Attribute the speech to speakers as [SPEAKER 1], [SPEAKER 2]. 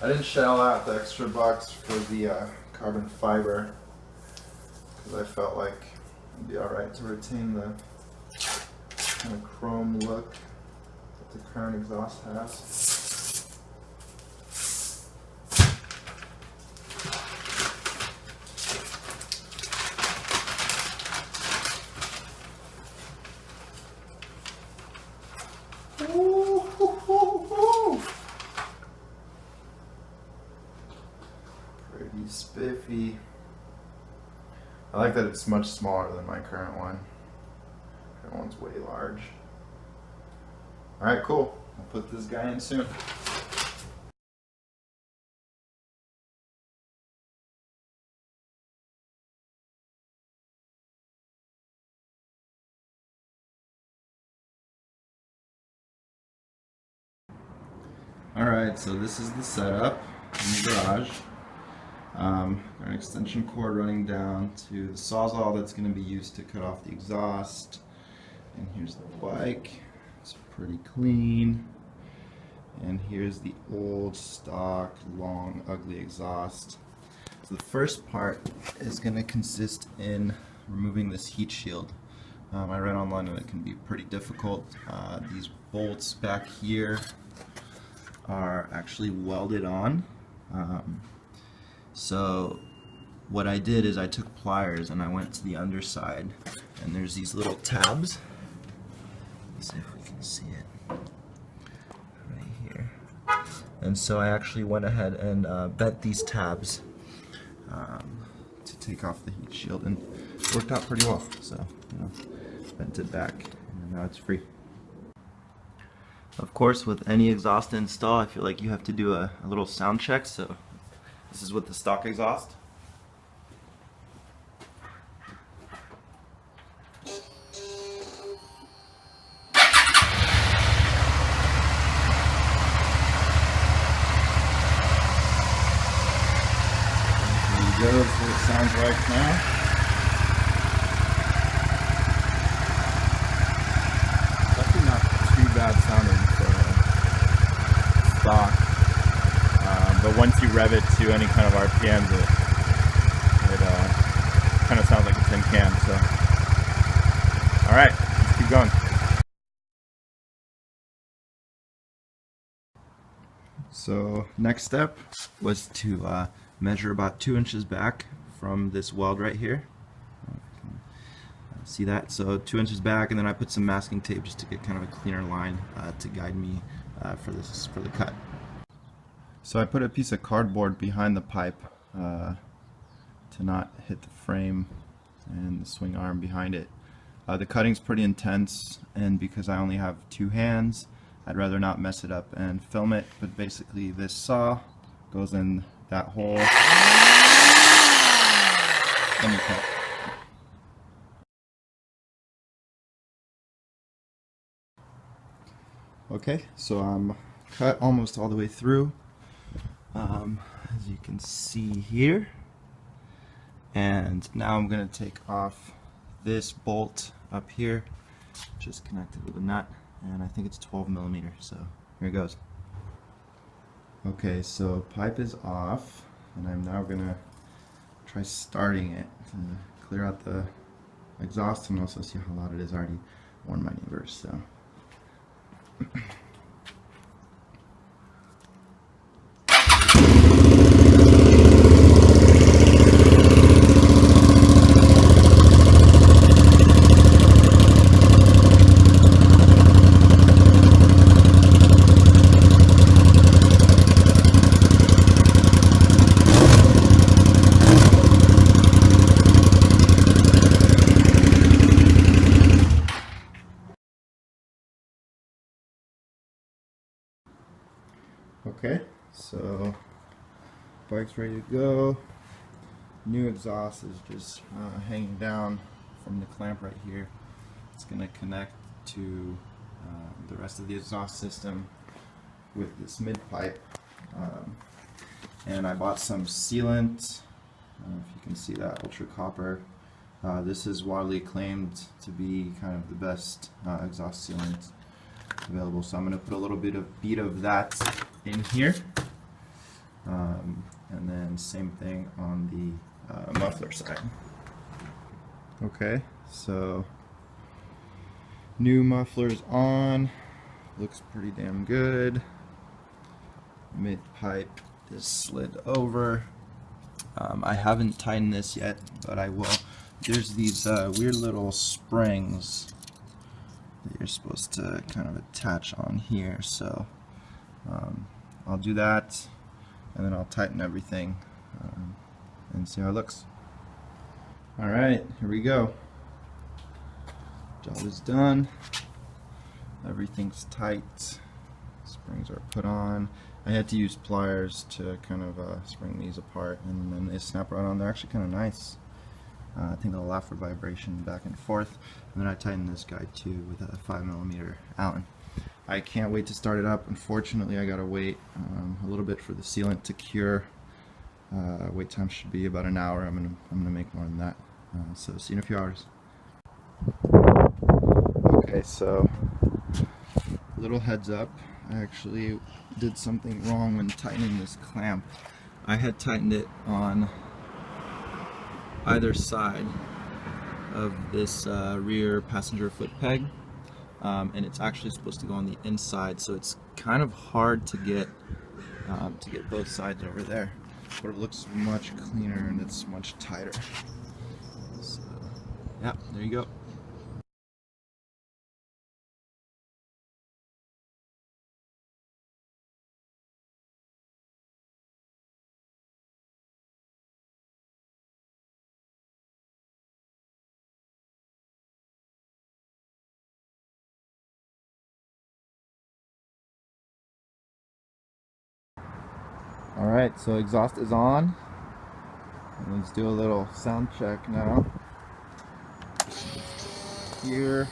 [SPEAKER 1] I didn't shell out the extra bucks for the carbon fiber because I felt like it'd be alright to retain the kind of chrome look that the current exhaust has. Pretty spiffy. I like that it's much smaller than my current one. Current one's way large. Alright, cool. I'll put this guy in soon. Alright, so this is the setup in the garage. Got an extension cord running down to the sawzall that's going to be used to cut off the exhaust. And here's the bike. It's pretty clean. And here's the old stock, long, ugly exhaust. So the first part is going to consist in removing this heat shield. I read online and it can be pretty difficult. These bolts back here are actually welded on. So what I did is I took pliers and I went to the underside, and there's these little tabs. Let's see if we can see it right here. And so I actually went ahead and bent these tabs to take off the heat shield, and it worked out pretty well. So, you know, bent it back and now it's free. Of course, with any exhaust install, I feel like you have to do a little sound check. So this is with the stock exhaust. There you go, that's what it sounds like now. Bad sounding for stock, but once you rev it to any kind of RPMs, it kind of sounds like a tin can. So, all right, let's keep going. So next step was to measure about 2 inches back from this weld right here. See that? So 2 inches back, and then I put some masking tape just to get kind of a cleaner line to guide me for the cut. So I put a piece of cardboard behind the pipe to not hit the frame and the swing arm behind it. The cutting's pretty intense, and because I only have 2 hands, I'd rather not mess it up and film it. But basically, this saw goes in that hole and you cut. Okay, so I'm cut almost all the way through, as you can see here, and now I'm going to take off this bolt up here, which is connected with a nut, and I think it's 12 millimeter, so here it goes. Okay, so pipe is off, and I'm now going to try starting it to clear out the exhaust and also see how loud it is. I already warned my neighbors, so. Okay, so bike's ready to go. New exhaust is just hanging down from the clamp right here. It's going to connect to the rest of the exhaust system with this mid pipe. And I bought some sealant. I don't know if you can see that, ultra copper. This is widely acclaimed to be kind of the best exhaust sealant available, so I'm going to put a little bead of that in here, And then same thing on the muffler side. Okay, so new mufflers on, looks pretty damn good. Mid pipe is slid over. I haven't tightened this yet, but I will. There's these weird little springs that you're supposed to kind of attach on here, so I'll do that, and then I'll tighten everything and see how it looks. Alright, here we go. Job is done. Everything's tight. Springs are put on. I had to use pliers to kind of spring these apart, and then they snap right on. They're actually kind of nice. I think they'll allow for vibration back and forth. And then I tightened this guy too with a 5mm Allen. I can't wait to start it up. Unfortunately, I gotta wait a little bit for the sealant to cure. Wait time should be about an hour. I'm gonna make more than that. So see you in a few hours. Okay, so little heads up. I actually did something wrong when tightening this clamp. I had tightened it on either side of this rear passenger foot peg, and it's actually supposed to go on the inside, so it's kind of hard to get both sides over there, but it looks much cleaner and it's much tighter. So yeah, there you go. Alright, so exhaust is on. Let's do a little sound check now. Here.